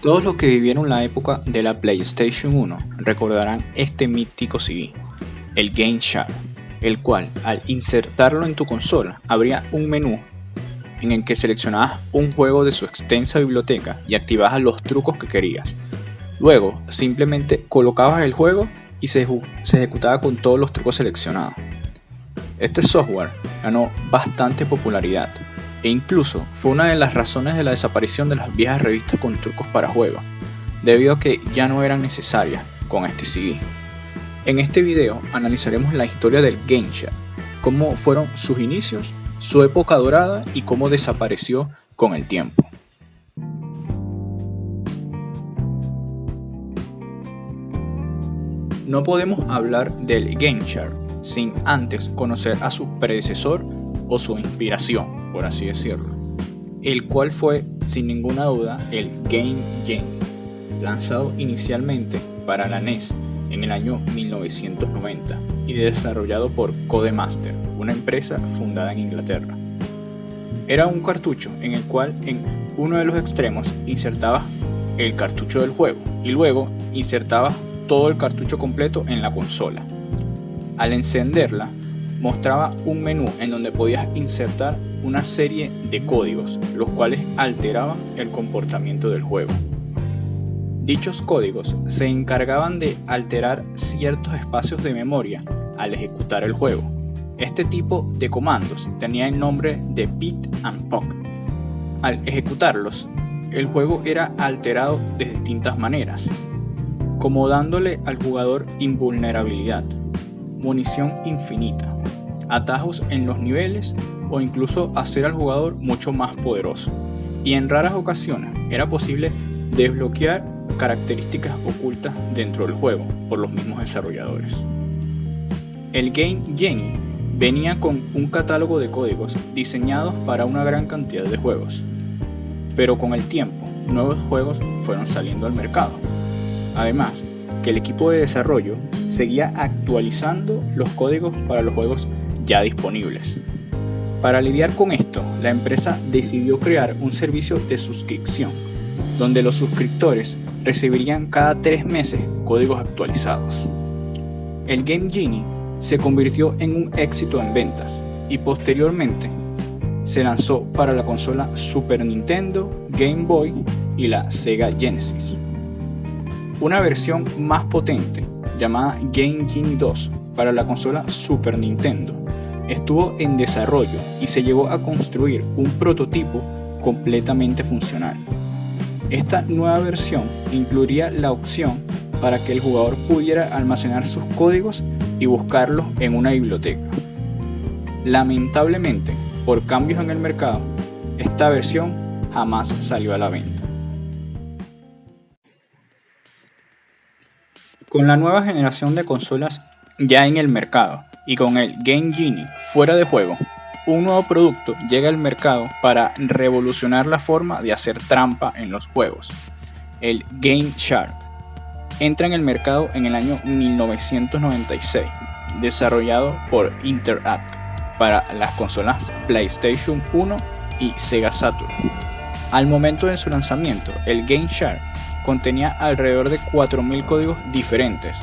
Todos los que vivieron la época de la PlayStation 1 recordarán este mítico CD, el Game Shark, el cual al insertarlo en tu consola abría un menú en el que seleccionabas un juego de su extensa biblioteca y activabas los trucos que querías. Luego simplemente colocabas el juego y se ejecutaba con todos los trucos seleccionados. Este software ganó bastante popularidad e incluso fue una de las razones de la desaparición de las viejas revistas con trucos para juegos, debido a que ya no eran necesarias con este CD. En este video analizaremos la historia del Game Shark, cómo fueron sus inicios, su época dorada y cómo desapareció con el tiempo. No podemos hablar del Game Shark sin antes conocer a su predecesor o su inspiración, por así decirlo, el cual fue sin ninguna duda el Game Genie, lanzado inicialmente para la NES en el año 1990 y desarrollado por Codemaster, una empresa fundada en Inglaterra. Era un cartucho en el cual en uno de los extremos insertabas el cartucho del juego y luego insertabas todo el cartucho completo en la consola. Al encenderla, mostraba un menú en donde podías insertar una serie de códigos, los cuales alteraban el comportamiento del juego. Dichos códigos se encargaban de alterar ciertos espacios de memoria al ejecutar el juego. Este tipo de comandos tenía el nombre de Pit and Poke. Al ejecutarlos, el juego era alterado de distintas maneras, como dándole al jugador invulnerabilidad, munición infinita, atajos en los niveles o incluso hacer al jugador mucho más poderoso. Y en raras ocasiones era posible desbloquear características ocultas dentro del juego por los mismos desarrolladores. El Game Genie venía con un catálogo de códigos diseñados para una gran cantidad de juegos, pero con el tiempo nuevos juegos fueron saliendo al mercado. Además, que el equipo de desarrollo seguía actualizando los códigos para los juegos ya disponibles. Para lidiar con esto, la empresa decidió crear un servicio de suscripción, donde los suscriptores recibirían cada 3 meses códigos actualizados. El Game Genie se convirtió en un éxito en ventas y posteriormente se lanzó para la consola Super Nintendo, Game Boy y la Sega Genesis. Una versión más potente, llamada Game Genie 2 para la consola Super Nintendo, estuvo en desarrollo y se llegó a construir un prototipo completamente funcional. Esta nueva versión incluiría la opción para que el jugador pudiera almacenar sus códigos y buscarlos en una biblioteca. Lamentablemente, por cambios en el mercado, esta versión jamás salió a la venta. Con la nueva generación de consolas ya en el mercado y con el Game Genie fuera de juego, un nuevo producto llega al mercado para revolucionar la forma de hacer trampa en los juegos. El Game Shark entra en el mercado en el año 1996, desarrollado por Interact para las consolas PlayStation 1 y Sega Saturn. Al momento de su lanzamiento, el Game Shark contenía alrededor de 4000 códigos diferentes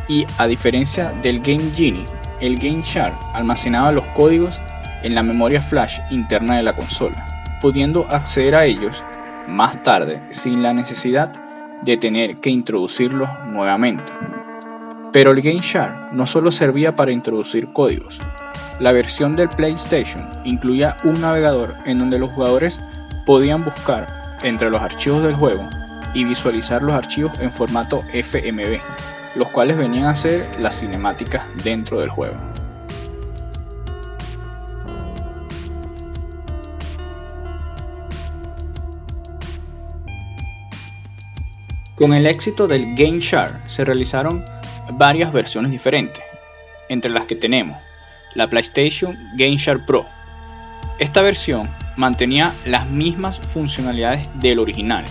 y, a diferencia del Game Genie, el Game Shark almacenaba los códigos en la memoria flash interna de la consola, pudiendo acceder a ellos más tarde sin la necesidad de tener que introducirlos nuevamente. Pero el Game Shark no solo servía para introducir códigos. La versión del PlayStation incluía un navegador en donde los jugadores podían buscar entre los archivos del juego y visualizar los archivos en formato FMV, los cuales venían a ser las cinemáticas dentro del juego. Con el éxito del Game Shark se realizaron varias versiones diferentes, entre las que tenemos la PlayStation Game Shark Pro. Esta versión mantenía las mismas funcionalidades del original,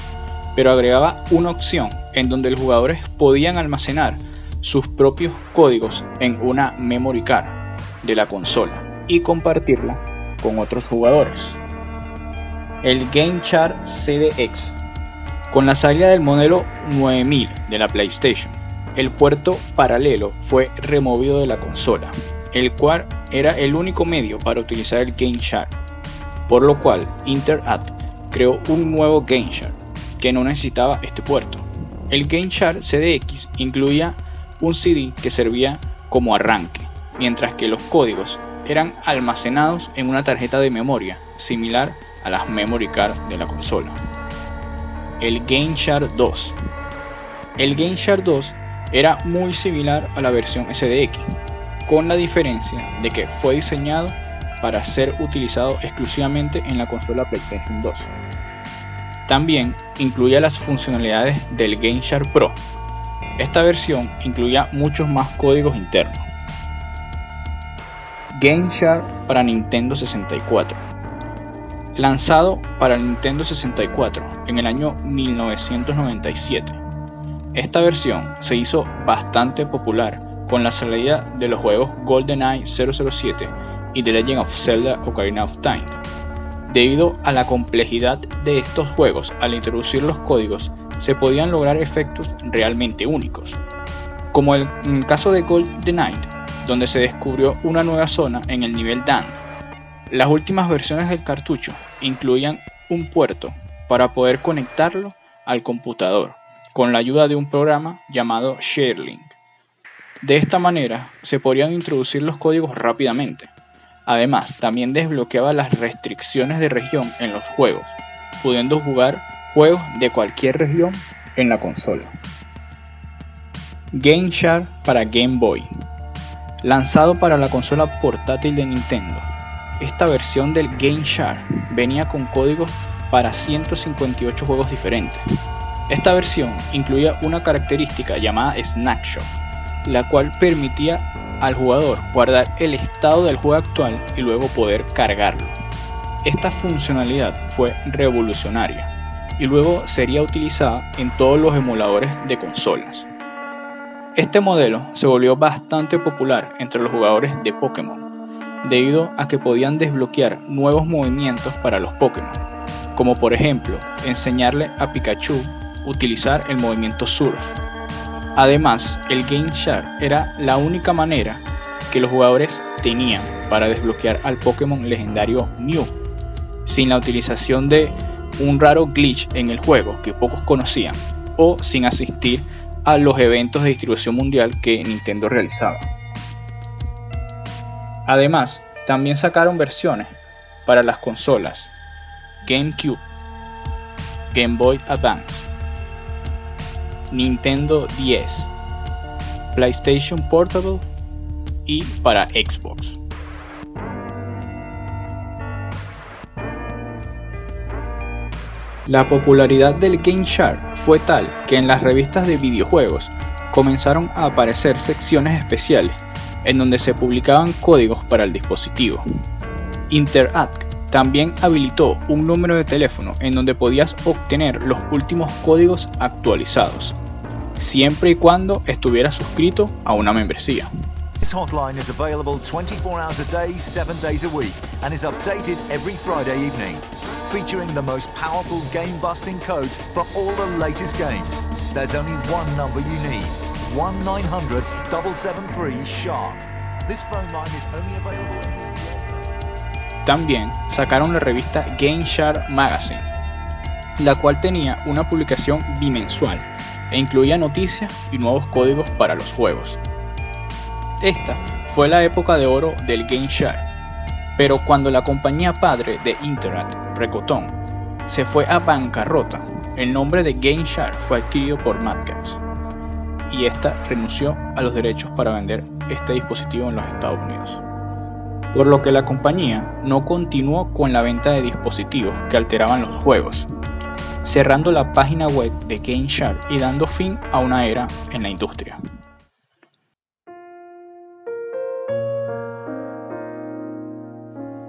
pero agregaba una opción en donde los jugadores podían almacenar sus propios códigos en una memory card de la consola y compartirla con otros jugadores. El Game Shark CDX Con la salida del modelo 9000 de la PlayStation, el puerto paralelo fue removido de la consola, el cual era el único medio para utilizar el GameShark, por lo cual Interact creó un nuevo GameShark que no necesitaba este puerto. El GameShark CDX incluía un CD que servía como arranque, mientras que los códigos eran almacenados en una tarjeta de memoria similar a las memory card de la consola. El GameShark 2. El GameShark 2 era muy similar a la versión SDX, con la diferencia de que fue diseñado para ser utilizado exclusivamente en la consola PlayStation 2. También incluía las funcionalidades del GameShark Pro. Esta versión incluía muchos más códigos internos. GameShark para Nintendo 64. Lanzado para el Nintendo 64 en el año 1997. Esta versión se hizo bastante popular con la salida de los juegos GoldenEye 007 y The Legend of Zelda Ocarina of Time. Debido a la complejidad de estos juegos, al introducir los códigos se podían lograr efectos realmente únicos, como en el caso de GoldenEye, donde se descubrió una nueva zona en el nivel Dan. Las últimas versiones del cartucho incluían un puerto para poder conectarlo al computador con la ayuda de un programa llamado ShareLink. De esta manera se podían introducir los códigos rápidamente. Además, también desbloqueaba las restricciones de región en los juegos, pudiendo jugar juegos de cualquier región en la consola. GameShark para Game Boy. Lanzado para la consola portátil de Nintendo, esta versión del GameShark venía con códigos para 158 juegos diferentes. Esta versión incluía una característica llamada Snapshot, la cual permitía al jugador guardar el estado del juego actual y luego poder cargarlo. Esta funcionalidad fue revolucionaria y luego sería utilizada en todos los emuladores de consolas. Este modelo se volvió bastante popular entre los jugadores de Pokémon, debido a que podían desbloquear nuevos movimientos para los Pokémon, como por ejemplo enseñarle a Pikachu utilizar el movimiento Surf. Además, el GameShark era la única manera que los jugadores tenían para desbloquear al Pokémon legendario Mew, sin la utilización de un raro glitch en el juego que pocos conocían, o sin asistir a los eventos de distribución mundial que Nintendo realizaba. Además, también sacaron versiones para las consolas GameCube, Game Boy Advance, Nintendo 10, PlayStation Portable y para Xbox. La popularidad del GameShark fue tal que en las revistas de videojuegos comenzaron a aparecer secciones especiales en donde se publicaban códigos para el dispositivo. Interact también habilitó un número de teléfono en donde podías obtener los últimos códigos actualizados, siempre y cuando estuvieras suscrito a una membresía. This hotline is available 24 hours a day, 7 days a week, and is updated every Friday evening, featuring the most powerful game-busting codes for all the latest games. There's only one number you need: 1-900-773-SHARK. This phone line is only available in the US. También sacaron la revista GameShark Magazine, la cual tenía una publicación bimensual e incluía noticias y nuevos códigos para los juegos. Esta fue la época de oro del GameShark, pero cuando la compañía padre de Interact, Rakuten, se fue a bancarrota, el nombre de GameShark fue adquirido por Madcast y esta renunció a los derechos para vender este dispositivo en los Estados Unidos, por lo que la compañía no continuó con la venta de dispositivos que alteraban los juegos, cerrando la página web de GameShark y dando fin a una era en la industria.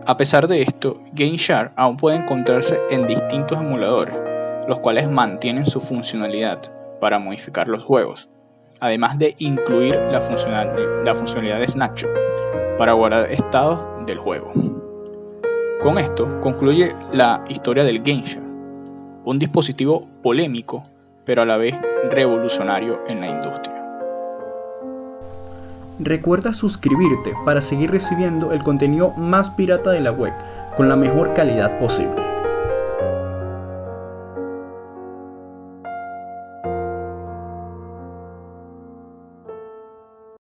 A pesar de esto, GameShark aún puede encontrarse en distintos emuladores, los cuales mantienen su funcionalidad para modificar los juegos, además de incluir la funcionalidad de Snapshot para guardar estados del juego. Con esto concluye la historia del GameShark. un dispositivo polémico, pero a la vez revolucionario en la industria. Recuerda suscribirte para seguir recibiendo el contenido más pirata de la web con la mejor calidad posible.